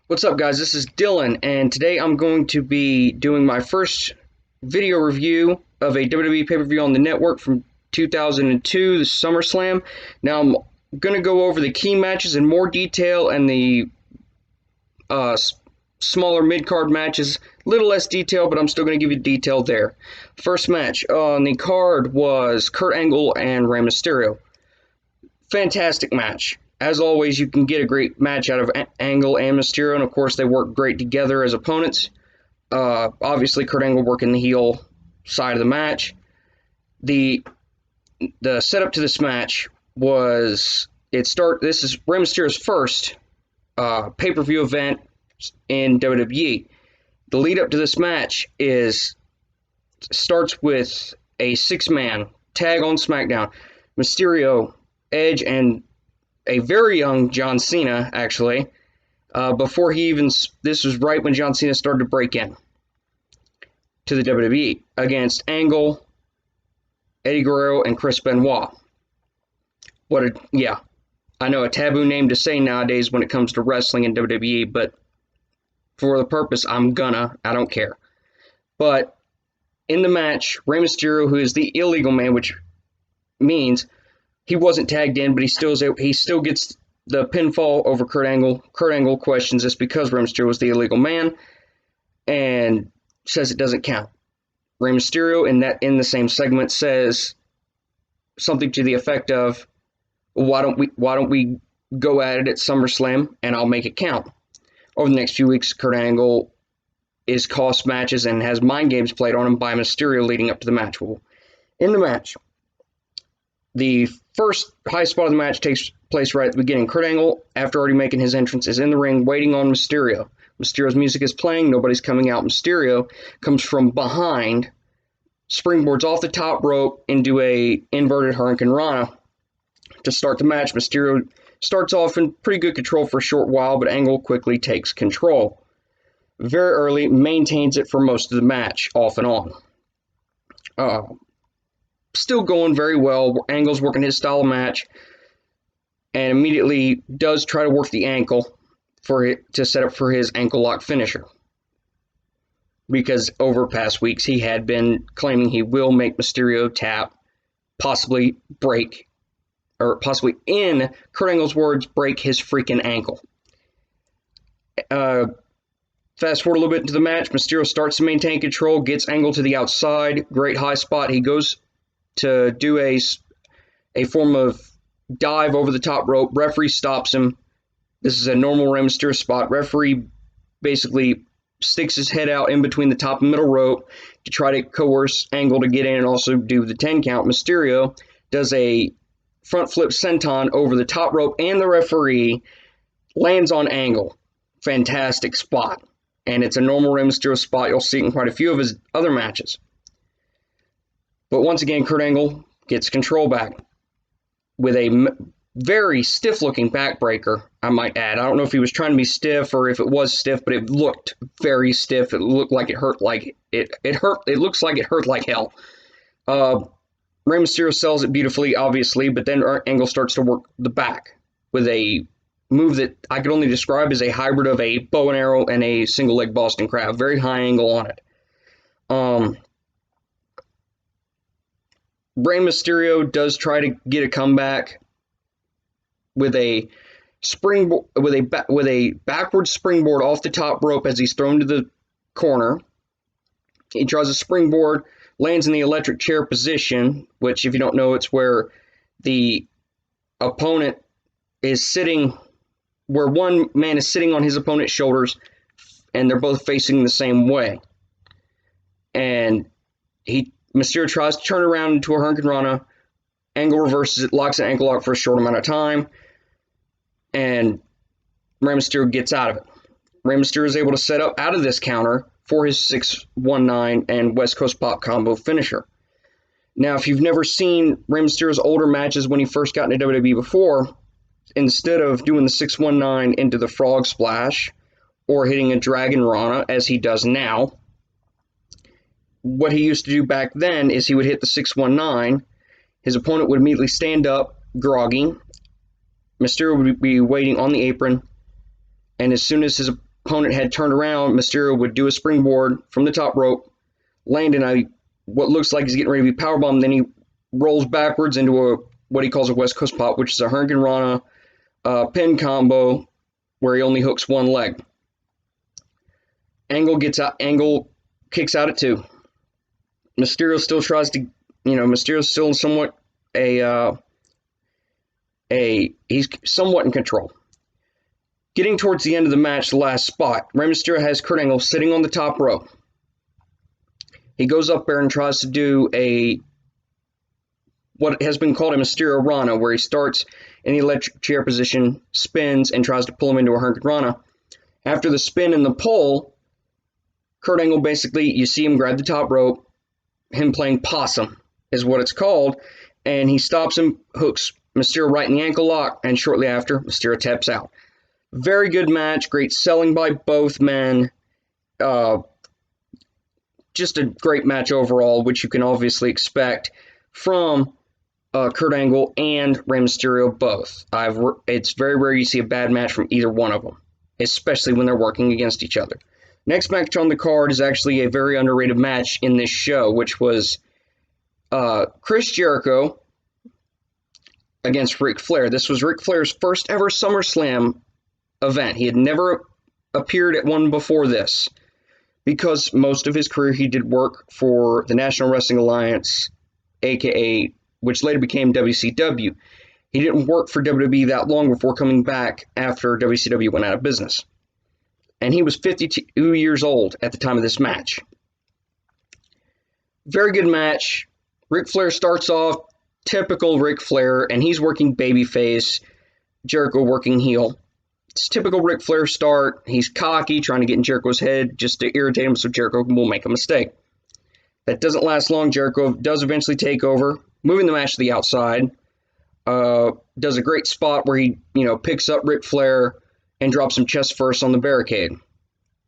What's up, guys? This is Dylan, and today I'm going to be doing my first video review of a WWE pay-per-view on the network from 2002, the Summerslam. Now, I'm going to go over the key matches in more detail and the smaller mid-card matches. A little less detail, but I'm still going to give you detail there. First match on the card was Kurt Angle and Rey Mysterio. Fantastic match. As always, you can get a great match out of Angle and Mysterio, and of course, they work great together as opponents. Obviously, Kurt Angle working the heel side of the match. The setup to this match was this is Rey Mysterio's first pay-per-view event in WWE. The lead up to this match starts with a six-man tag on SmackDown. Mysterio, Edge, and a very young John Cena, actually, before this was right when John Cena started to break in to the WWE, against Angle, Eddie Guerrero, and Chris Benoit. I know, a taboo name to say nowadays when it comes to wrestling in WWE, but for the purpose, I don't care. But in the match, Rey Mysterio, who is the illegal man, which means he wasn't tagged in, but he still gets the pinfall over Kurt Angle. Kurt Angle questions this because Rey Mysterio was the illegal man and says it doesn't count. Rey Mysterio in the same segment says something to the effect of, why don't we go at it at SummerSlam and I'll make it count. Over the next few weeks, Kurt Angle is cost matches and has mind games played on him by Mysterio leading up to the match. In the match, the first high spot of the match takes place right at the beginning. Kurt Angle, after already making his entrance, is in the ring waiting on Mysterio. Mysterio's music is playing. Nobody's coming out. Mysterio comes from behind, springboards off the top rope into a inverted Hurricane Rana to start the match. Mysterio starts off in pretty good control for a short while, but Angle quickly takes control. Very early, maintains it for most of the match, off and on. Still going very well. Angle's working his style of match and immediately does try to work the ankle to set up for his ankle lock finisher, because over past weeks he had been claiming he will make Mysterio tap, possibly break, or possibly, in Kurt Angle's words, break his freaking ankle. Fast forward a little bit into the match. Mysterio starts to maintain control, gets Angle to the outside, great high spot. He goes to do a form of dive over the top rope. Referee stops him. This is a normal Rey Mysterio spot. Referee basically sticks his head out in between the top and middle rope to try to coerce Angle to get in and also do the 10 count. Mysterio does a front flip senton over the top rope, and the referee lands on Angle. Fantastic spot. And it's a normal Rey Mysterio spot. You'll see it in quite a few of his other matches. But once again, Kurt Angle gets control back with a very stiff-looking backbreaker, I might add. I don't know if he was trying to be stiff or if it was stiff, but it looked very stiff. It looked like it hurt like it hurt. It looks like it hurt like hell. Rey Mysterio sells it beautifully, obviously, but then Angle starts to work the back with a move that I could only describe as a hybrid of a bow and arrow and a single-leg Boston Crab. Very high angle on it. Rey Mysterio does try to get a comeback with a backward springboard off the top rope as he's thrown to the corner. He tries a springboard, lands in the electric chair position, which, if you don't know, it's where the opponent is sitting, where one man is sitting on his opponent's shoulders, and they're both facing the same way. And Mysterio tries to turn around into a Hurricane Rana. Angle reverses it, locks an ankle lock for a short amount of time, and Rey Mysterio gets out of it. Rey Mysterio is able to set up out of this counter for his 619 and West Coast Pop combo finisher. Now, if you've never seen Rey Mysterio's older matches when he first got into WWE before, instead of doing the 619 into the frog splash or hitting a Dragon Rana as he does now, what he used to do back then is he would hit the 619. His opponent would immediately stand up, groggy. Mysterio would be waiting on the apron, and as soon as opponent had turned around, Mysterio would do a springboard from the top rope, land in what looks like he's getting ready to be powerbombed, then he rolls backwards into what he calls a West Coast pop, which is a Hurricane Rana pin combo where he only hooks one leg. Angle kicks out at 2. Mysterio still tries to, Mysterio's still somewhat he's somewhat in control. Getting towards the end of the match, the last spot, Rey Mysterio has Kurt Angle sitting on the top rope. He goes up there and tries to do what has been called a Mysterio Rana, where he starts in the electric chair position, spins, and tries to pull him into a Hurricane Rana. After the spin and the pull, Kurt Angle basically, you see him grab the top rope, him playing possum is what it's called, and he stops him, hooks Mysterio right in the ankle lock, and shortly after, Mysterio taps out. Very good match, great selling by both men. Just a great match overall, which you can obviously expect from Kurt Angle and Rey Mysterio both. It's very rare you see a bad match from either one of them, especially when they're working against each other. Next match on the card is actually a very underrated match in this show, which was Chris Jericho against Ric Flair. This was Ric Flair's first ever SummerSlam event. He had never appeared at one before this, because most of his career he did work for the National Wrestling Alliance, aka, which later became WCW. He didn't work for WWE that long before coming back after WCW went out of business. And he was 52 years old at the time of this match. Very good match. Ric Flair starts off typical Ric Flair, and he's working babyface, Jericho working heel. It's typical Ric Flair start. He's cocky, trying to get in Jericho's head just to irritate him so Jericho will make a mistake. That doesn't last long. Jericho does eventually take over, moving the match to the outside. Does a great spot where he, picks up Ric Flair and drops him chest first on the barricade.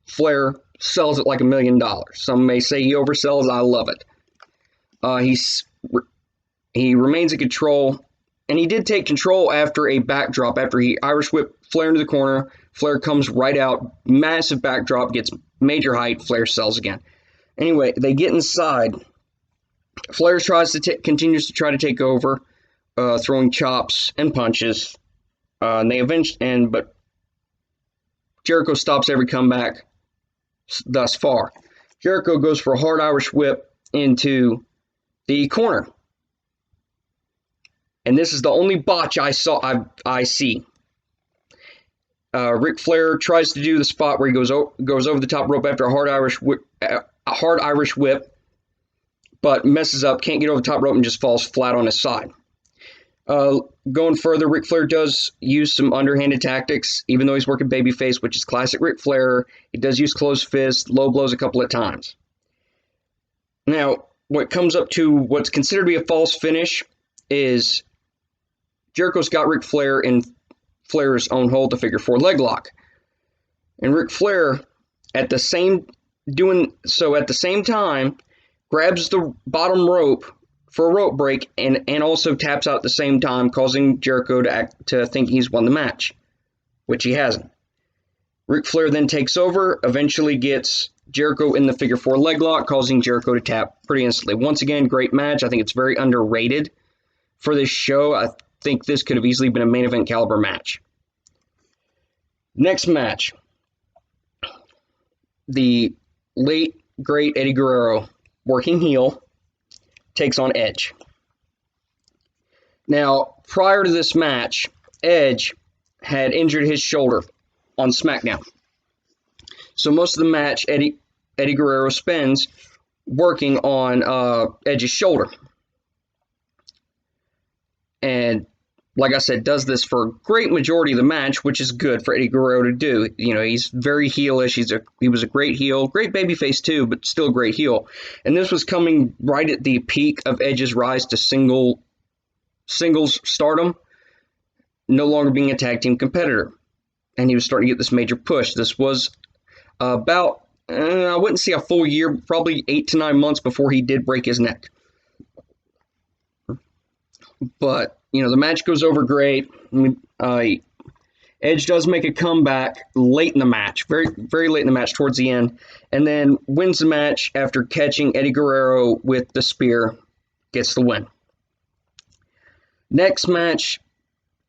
Flair sells it like $1 million. Some may say he oversells. I love it. He remains in control, and he did take control after a backdrop. After he Irish whipped Flair into the corner, Flair comes right out, massive backdrop, gets major height. Flair sells again. Anyway, they get inside. Flair continues to try to take over, throwing chops and punches. But Jericho stops every comeback thus far. Jericho goes for a hard Irish whip into the corner. And this is the only botch I see. Ric Flair tries to do the spot where he goes over the top rope after a hard Irish whip, but messes up, can't get over the top rope, and just falls flat on his side. Going further, Ric Flair does use some underhanded tactics, even though he's working babyface, which is classic Ric Flair. He does use closed fists, low blows a couple of times. Now, what comes up to what's considered to be a false finish is Jericho's got Ric Flair in Flair's own hold, to figure 4 leg lock. And Ric Flair, at the same time, grabs the bottom rope for a rope break and also taps out at the same time, causing Jericho to think he's won the match, which he hasn't. Ric Flair then takes over, eventually gets Jericho in the figure 4 leg lock, causing Jericho to tap pretty instantly. Once again, great match. I think it's very underrated for this show. I think this could have easily been a main event caliber match. Next match, the late, great Eddie Guerrero, working heel, takes on Edge. Now, prior to this match, Edge had injured his shoulder on SmackDown. So most of the match, Eddie Guerrero spends working on Edge's shoulder. And like I said, does this for a great majority of the match, which is good for Eddie Guerrero to do. He's very heelish. He was a great heel, great babyface too, but still a great heel. And this was coming right at the peak of Edge's rise to singles stardom, no longer being a tag team competitor. And he was starting to get this major push. This was about, I wouldn't say a full year, probably 8 to 9 months before he did break his neck. But the match goes over great. Edge does make a comeback late in the match, very, very late in the match towards the end, and then wins the match after catching Eddie Guerrero with the spear, gets the win. Next match,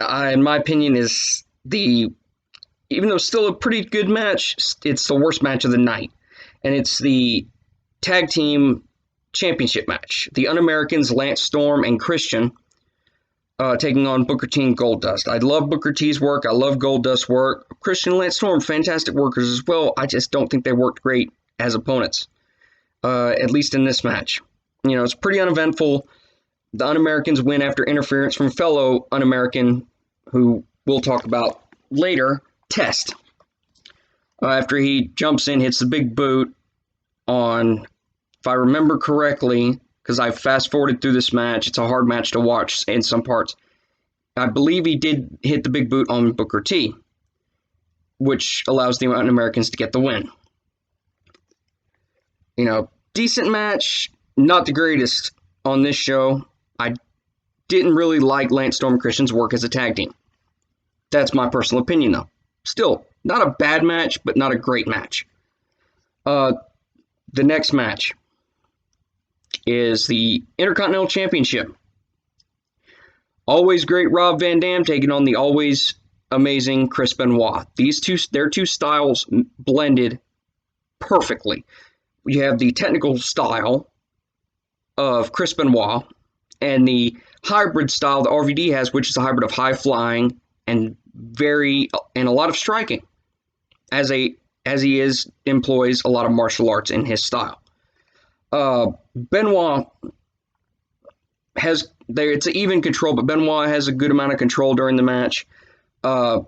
in my opinion, is even though still a pretty good match, it's the worst match of the night. And it's the tag team championship match. The Un-Americans, Lance Storm and Christian, taking on Booker T and Goldust. I love Booker T's work. I love Goldust's work. Christian and Lance Storm, fantastic workers as well. I just don't think they worked great as opponents, at least in this match. It's pretty uneventful. The Un-Americans win after interference from fellow Un-American, who we'll talk about later, Test. After he jumps in, hits the big boot on, if I remember correctly, because I fast-forwarded through this match. It's a hard match to watch in some parts. I believe he did hit the big boot on Booker T, which allows the Un-Americans to get the win. Decent match, not the greatest on this show. I didn't really like Lance Storm Christian's work as a tag team. That's my personal opinion, though. Still, not a bad match, but not a great match. The next match is the Intercontinental Championship. Always great Rob Van Dam taking on the always amazing Chris Benoit. Their two styles blended perfectly. You have the technical style of Chris Benoit and the hybrid style that RVD has, which is a hybrid of high flying and a lot of striking, as he employs a lot of martial arts in his style. Benoit it's an even control, but Benoit has a good amount of control during the match. A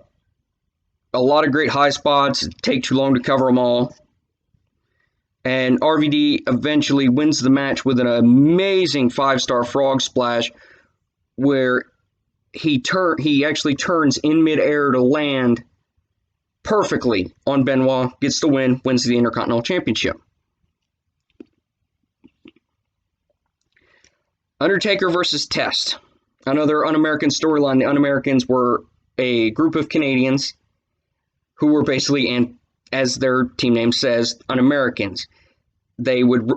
lot of great high spots, take too long to cover them all. And RVD eventually wins the match with an amazing 5-star frog splash where he actually turns in midair to land perfectly on Benoit, gets the win, wins the Intercontinental Championship. Undertaker versus Test. Another Un-American storyline. The Un-Americans were a group of Canadians who were basically, and as their team name says, Un-Americans. They would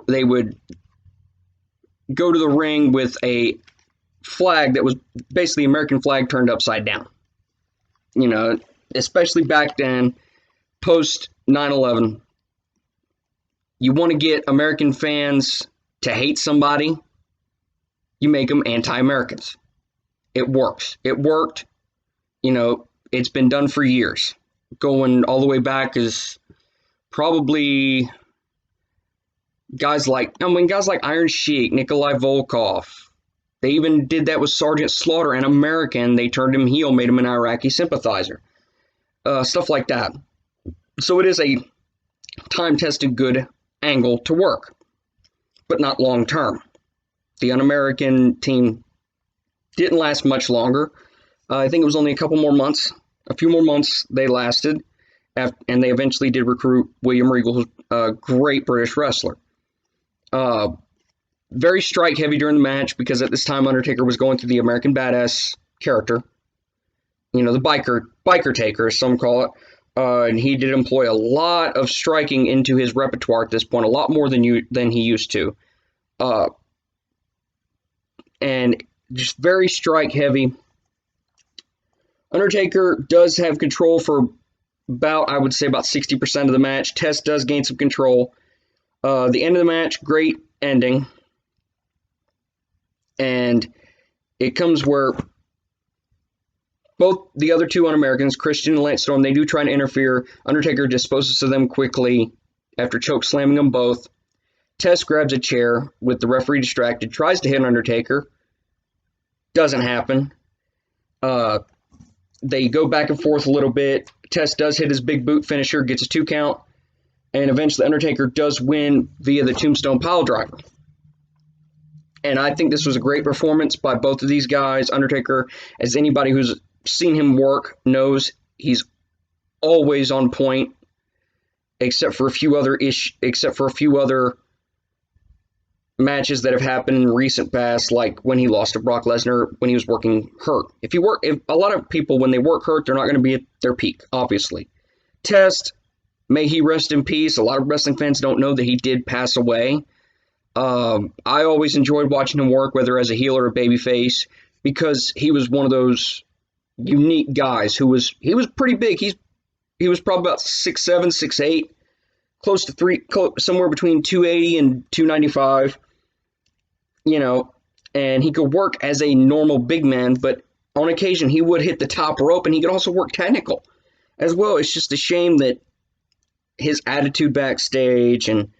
go to the ring with a flag that was basically American flag turned upside down. Especially back then, post 9/11. You want to get American fans to hate somebody, you make them anti-Americans. It works. It worked. It's been done for years. Going all the way back is probably guys like Iron Sheik, Nikolai Volkov. They even did that with Sergeant Slaughter, an American. They turned him heel, made him an Iraqi sympathizer. Stuff like that. So it is a time-tested good angle to work, but not long-term. The Un-American team didn't last much longer. I think it was only a few more months they lasted, and they eventually did recruit William Regal, a great British wrestler. Very strike heavy during the match because at this time Undertaker was going through the American Badass character. The biker taker, as some call it. And he did employ a lot of striking into his repertoire at this point, a lot more than he used to. And just very strike heavy. Undertaker does have control for about 60% of the match. Test does gain some control. The end of the match, great ending. And it comes where both the other two Un-Americans, Christian and Lance Storm, they do try to interfere. Undertaker disposes of them quickly after choke slamming them both. Test grabs a chair with the referee distracted, tries to hit Undertaker. Doesn't happen. They go back and forth a little bit. Test does hit his big boot finisher, gets a 2 count, and eventually Undertaker does win via the Tombstone Piledriver. And I think this was a great performance by both of these guys. Undertaker, as anybody who's seen him work knows, he's always on point, except for a few other matches that have happened in recent past, like when he lost to Brock Lesnar when he was working hurt. If a lot of people when they work hurt, they're not going to be at their peak, obviously. Test, may he rest in peace. A lot of wrestling fans don't know that he did pass away. I always enjoyed watching him work, whether as a heel or a babyface, because he was one of those unique guys he was pretty big. He was probably about 6'7", 6'8", close to somewhere between 280 and 295. And he could work as a normal big man, but on occasion he would hit the top rope, and he could also work technical as well. It's just a shame that his attitude backstage and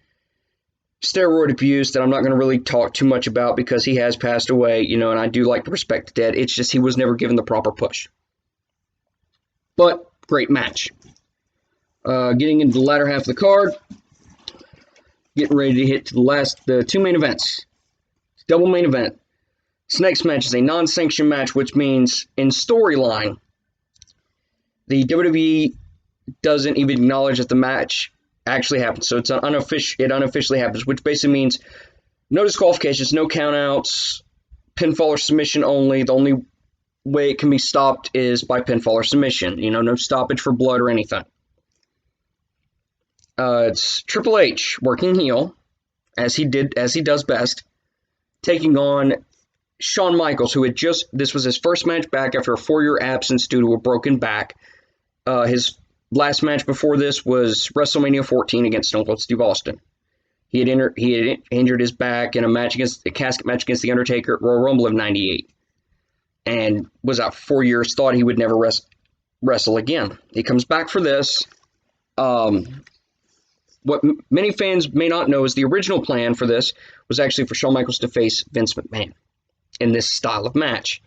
steroid abuse that I'm not going to really talk too much about because he has passed away, and I do like to respect the dead. It's just he was never given the proper push. But great match. Getting into the latter half of the card, getting ready to hit to the two main events. Double main event. This next match is a non-sanctioned match, which means in storyline, the WWE doesn't even acknowledge that the match actually happened. So it unofficially happens, which basically means no disqualifications, no countouts, pinfall or submission only. The only way it can be stopped is by pinfall or submission. No stoppage for blood or anything. It's Triple H working heel, as he does best, taking on Shawn Michaels, who this was his first match back after a 4-year absence due to a broken back. His last match before this was WrestleMania 14 against Stone Cold Steve Austin. He had injured his back in a casket match against The Undertaker at Royal Rumble of 98. And was out for 4 years, thought he would never wrestle again. He comes back for this. What many fans may not know is the original plan for this was actually for Shawn Michaels to face Vince McMahon in this style of match.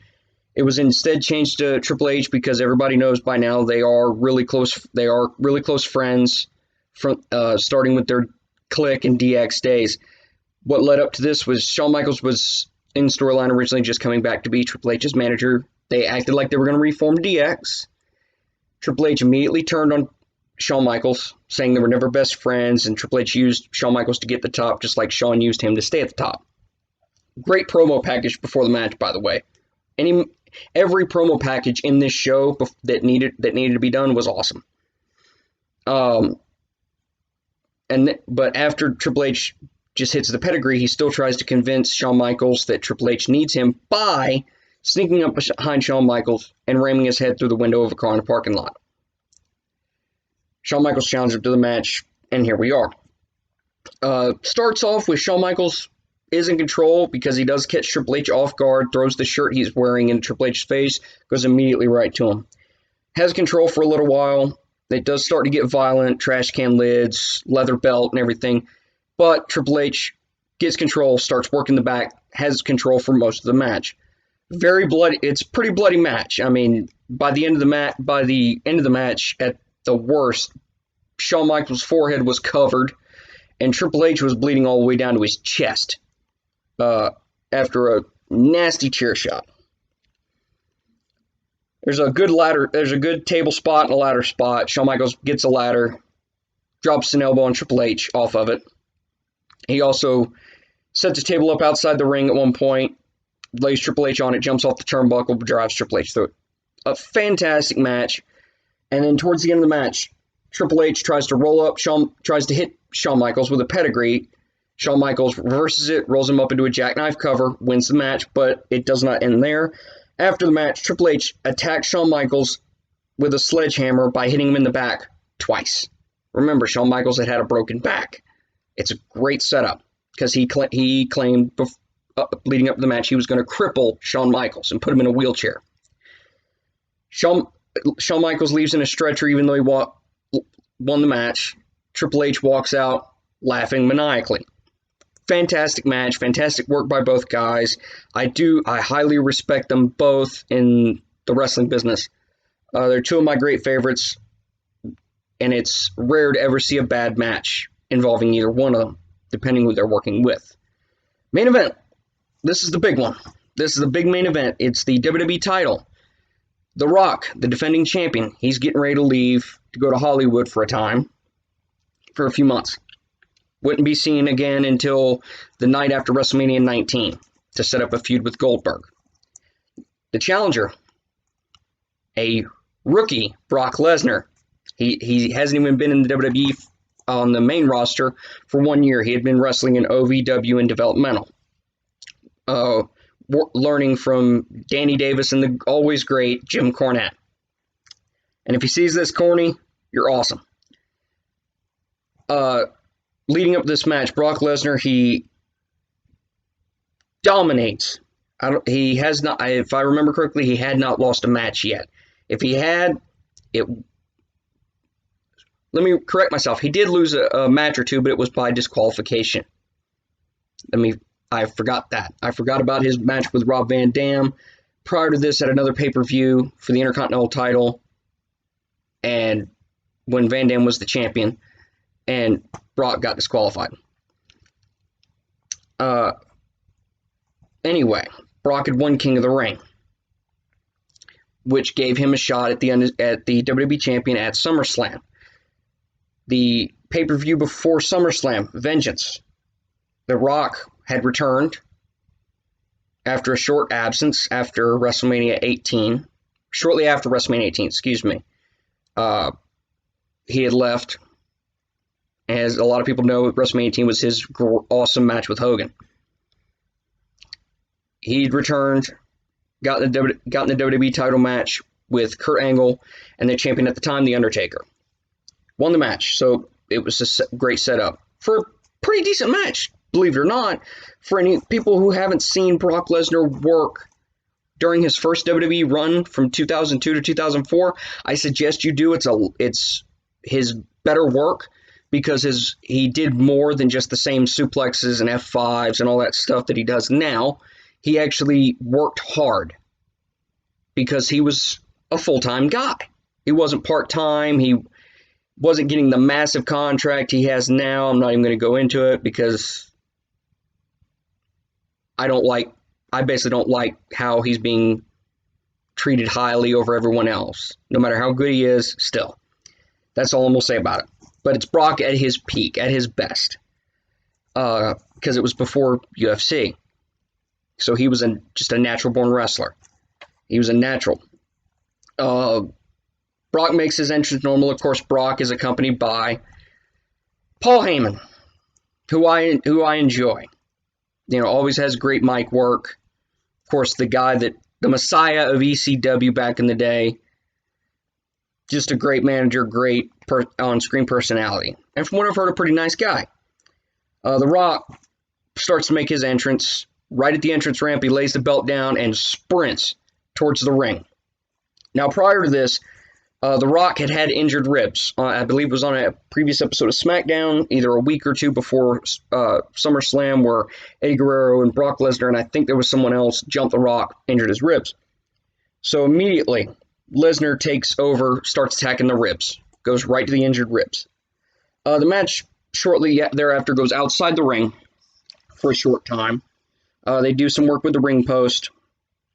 It was instead changed to Triple H because everybody knows by now they are really close. They are really close friends, from starting with their Click and DX days. What led up to this was Shawn Michaels was in storyline originally just coming back to be Triple H's manager. They acted like they were going to reform DX. Triple H immediately turned on Shawn Michaels, saying they were never best friends, and Triple H used Shawn Michaels to get the top, just like Shawn used him to stay at the top. Great promo package before the match, by the way. Every promo package in this show that needed to be done was awesome. But after Triple H just hits the pedigree, he still tries to convince Shawn Michaels that Triple H needs him by sneaking up behind Shawn Michaels and ramming his head through the window of a car in a parking lot. Shawn Michaels challenged him to the match, and here we are. Starts off with Shawn Michaels is in control because he does catch Triple H off guard, throws the shirt he's wearing in Triple H's face, goes immediately right to him. Has control for a little while. It does start to get violent, trash can lids, leather belt, and everything. But Triple H gets control, starts working the back, has control for most of the match. Very bloody. It's a pretty bloody match. I mean, by the end of the match, at the worst, Shawn Michaels' forehead was covered, and Triple H was bleeding all the way down to his chest after a nasty chair shot. There's a good table spot and a ladder spot. Shawn Michaels gets a ladder, drops an elbow on Triple H off of it. He also sets a table up outside the ring at one point, lays Triple H on it, jumps off the turnbuckle, drives Triple H through it. A fantastic match. And then towards the end of the match, Triple H tries to hit Shawn Michaels with a pedigree. Shawn Michaels reverses it, rolls him up into a jackknife cover, wins the match, but it does not end there. After the match, Triple H attacks Shawn Michaels with a sledgehammer by hitting him in the back twice. Remember, Shawn Michaels had a broken back. It's a great setup because he claimed leading up to the match he was going to cripple Shawn Michaels and put him in a wheelchair. Shawn Michaels leaves in a stretcher even though he won the match. Triple H walks out laughing maniacally. Fantastic match, fantastic work by both guys. I highly respect them both in the wrestling business. They're two of my great favorites, and it's rare to ever see a bad match involving either one of them, depending who they're working with. Main event. This is the big one. This is the big main event. It's the WWE title. The Rock, the defending champion, he's getting ready to leave to go to Hollywood for a few months. Wouldn't be seen again until the night after WrestleMania 19 to set up a feud with Goldberg. The challenger, a rookie, Brock Lesnar. He hasn't even been in the WWE on the main roster for 1 year. He had been wrestling in OVW and developmental. Learning from Danny Davis and the always great Jim Cornette. And if he sees this, Corny, you're awesome. Leading up to this match, Brock Lesnar, he dominates. He has not, if I remember correctly, he had not lost a match yet. If he had, let me correct myself. He did lose a match or two, but it was by disqualification. I forgot that. I forgot about his match with Rob Van Dam. Prior to this, at another pay-per-view for the Intercontinental title, and when Van Dam was the champion, and Brock got disqualified. Anyway, Brock had won King of the Ring, which gave him a shot at the WWE champion at SummerSlam. The pay-per-view before SummerSlam, Vengeance. The Rock had returned after a short absence after WrestleMania 18. Shortly after WrestleMania 18, excuse me. He had left. As a lot of people know, WrestleMania 18 was his awesome match with Hogan. He'd returned, got in the WWE title match with Kurt Angle and the champion at the time, The Undertaker. Won the match, so it was a great setup for a pretty decent match, believe it or not. For any people who haven't seen Brock Lesnar work during his first WWE run from 2002 to 2004, I suggest you do. It's his better work because he did more than just the same suplexes and F5s and all that stuff that he does now. He actually worked hard because he was a full-time guy. He wasn't part-time. He wasn't getting the massive contract he has now. I'm not even going to go into it because I basically don't like how he's being treated highly over everyone else. No matter how good he is, still. That's all I'm going to say about it. But it's Brock at his peak, at his best. Because it was before UFC. So he was just a natural-born wrestler. He was a natural. Brock makes his entrance normal. Of course, Brock is accompanied by Paul Heyman, who I enjoy. Always has great mic work. Of course, the Messiah of ECW back in the day. Just a great manager, great on-screen personality. And from what I've heard, a pretty nice guy. The Rock starts to make his entrance. Right at the entrance ramp, he lays the belt down and sprints towards the ring. Now, prior to this, The Rock had injured ribs. I believe it was on a previous episode of SmackDown, either a week or two before SummerSlam, where Eddie Guerrero and Brock Lesnar, and I think there was someone else, jumped The Rock, injured his ribs. So immediately, Lesnar takes over, starts attacking the ribs, goes right to the injured ribs. The match shortly thereafter goes outside the ring for a short time. They do some work with the ring post.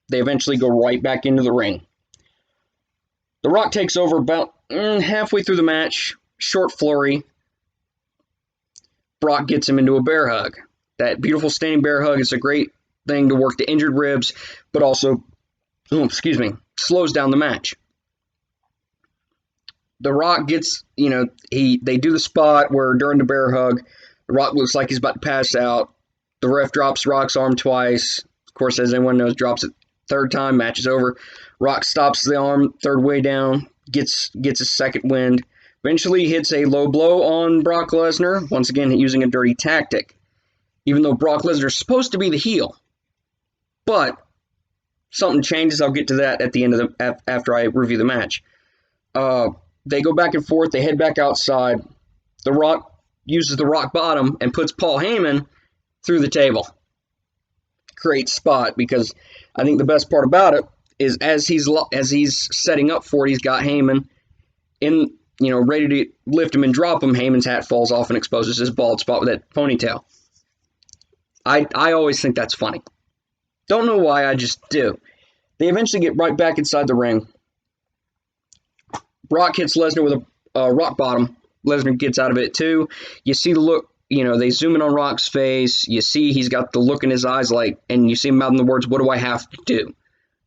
They eventually go right back into the ring. The Rock takes over about halfway through the match. Short flurry. Brock gets him into a bear hug. That beautiful standing bear hug is a great thing to work the injured ribs, but also, slows down the match. The Rock gets, they do the spot where during the bear hug, The Rock looks like he's about to pass out. The ref drops Rock's arm twice. Of course, as everyone knows, drops it third time, match is over. Rock stops the arm third way down, gets a second wind. Eventually hits a low blow on Brock Lesnar, once again using a dirty tactic. Even though Brock Lesnar is supposed to be the heel. But something changes. I'll get to that at the end of after I review the match. They go back and forth. They head back outside. The Rock uses the Rock Bottom and puts Paul Heyman through the table. Great spot, because I think the best part about it is as he's setting up for it, he's got Heyman in, ready to lift him and drop him. Heyman's hat falls off and exposes his bald spot with that ponytail. I always think that's funny. Don't know why, I just do. They eventually get right back inside the ring. Brock hits Lesnar with a Rock Bottom. Lesnar gets out of it too. You see the look they zoom in on Rock's face. You see he's got the look in his eyes and you see him mouthing the words, "What do I have to do?"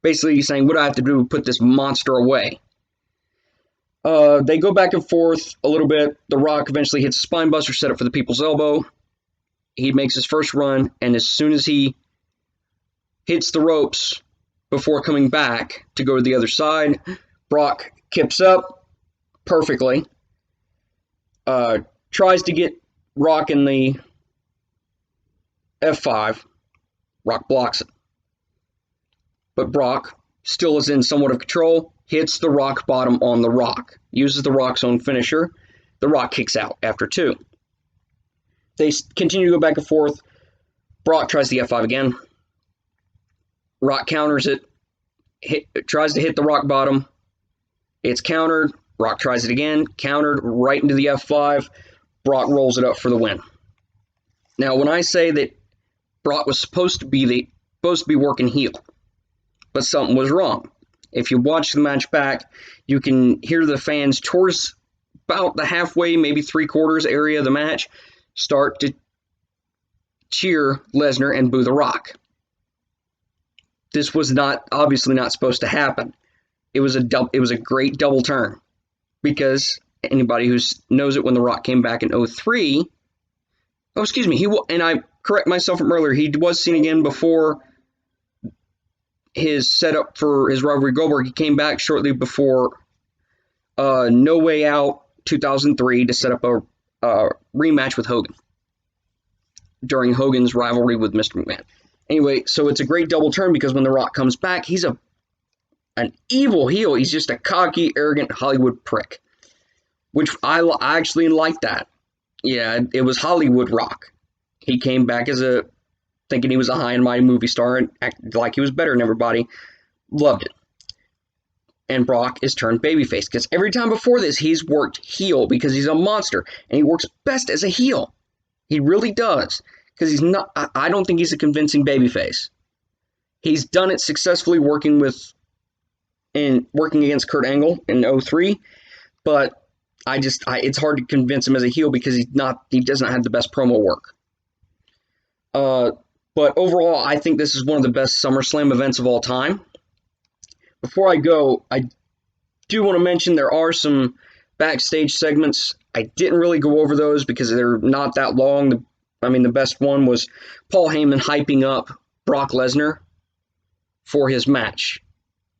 Basically, he's saying, "What do I have to do to put this monster away?" They go back and forth a little bit. The Rock eventually hits a spine buster set up for the People's Elbow. He makes his first run, and as soon as he hits the ropes before coming back to go to the other side, Brock kips up perfectly. Tries to get Rock in the F5. Rock blocks it. But Brock still is in somewhat of control, hits the Rock bottom on the Rock, uses the Rock's own finisher. The Rock kicks out after 2. They continue to go back and forth. Brock tries the F5 again. Rock counters it, tries to hit the Rock bottom. It's countered. Brock tries it again, countered right into the F5. Brock rolls it up for the win. Now, when I say that Brock was supposed to be working heel, but something was wrong. If you watch the match back, you can hear the fans towards about the halfway, maybe 3/4 area of the match, start to cheer Lesnar and boo The Rock. This was obviously not supposed to happen. It was a great double turn, because anybody who knows it, when The Rock came back in 2003, and I correct myself from earlier, he was seen again before his setup for his rivalry Goldberg. He came back shortly before No Way Out 2003 to set up a rematch with Hogan during Hogan's rivalry with Mr. McMahon. Anyway, so it's a great double turn, because when The Rock comes back, he's an evil heel. He's just a cocky, arrogant Hollywood prick, which I actually like that. Yeah, it was Hollywood Rock. He came back thinking he was a high and mighty movie star and acted like he was better than everybody. Loved it. And Brock is turned babyface, because every time before this, he's worked heel because he's a monster, and he works best as a heel. He really does, because he's not. I don't think he's a convincing babyface. He's done it successfully working against Kurt Angle in 2003, but it's hard to convince him as a heel, because he does not have the best promo work. But overall, I think this is one of the best SummerSlam events of all time. Before I go, I do want to mention there are some backstage segments. I didn't really go over those because they're not that long. The best one was Paul Heyman hyping up Brock Lesnar for his match,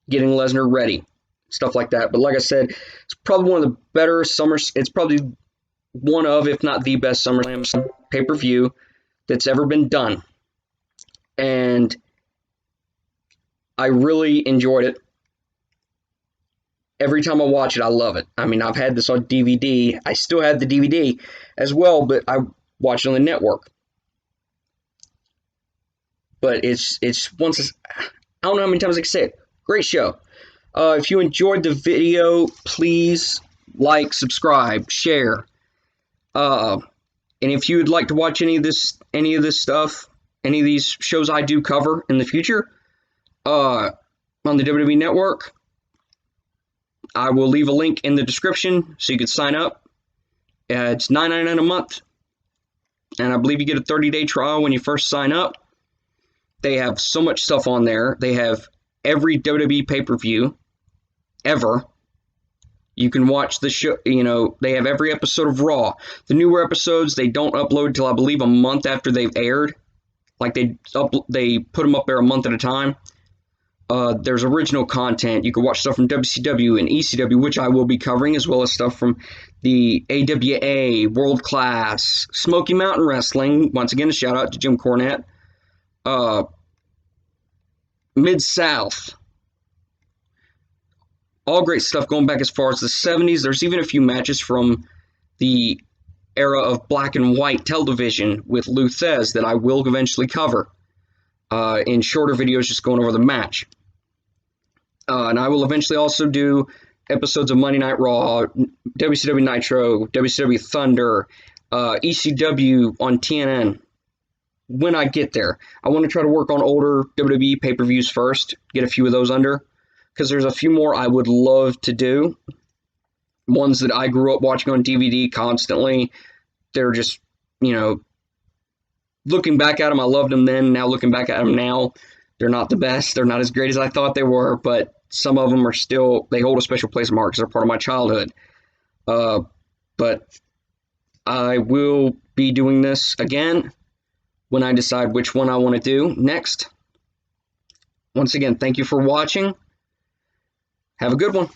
getting Lesnar ready, stuff like that. But like I said, it's probably one of the better it's probably one of, if not the best SummerSlam pay-per-view that's ever been done. And I really enjoyed it. Every time I watch it, I love it. I've had this on DVD. I still have the DVD as well, but I watch it on the network. But I don't know how many times I can say it. Great show. If you enjoyed the video, please like, subscribe, share. And if you would like to watch any of this stuff, any of these shows I do cover in the future, on the WWE Network, I will leave a link in the description so you can sign up. It's $9.99 a month, and I believe you get a 30-day trial when you first sign up. They have so much stuff on there. They have every WWE pay-per-view ever. You can watch the show. They have every episode of Raw. The newer episodes, they don't upload till I believe a month after they've aired. Like they put them up there a month at a time. There's original content. You can watch stuff from WCW and ECW, which I will be covering, as well as stuff from the AWA, World Class, Smoky Mountain Wrestling. Once again, a shout out to Jim Cornette. Mid-South. All great stuff going back as far as the 70s. There's even a few matches from the era of black and white television with Lou Thez that I will eventually cover in shorter videos, just going over the match. And I will eventually also do episodes of Monday Night Raw, WCW Nitro, WCW Thunder, ECW on TNN. When I get there, I want to try to work on older WWE pay-per-views first, get a few of those under, because there's a few more I would love to do. Ones that I grew up watching on DVD constantly. They're just you know, looking back at them, I loved them then. Now looking back at them now, they're not the best. They're not as great as I thought they were, but some of them are still, they hold a special place in my heart because they're part of my childhood. But I will be doing this again when I decide which one I want to do next. Once again, thank you for watching. Have a good one.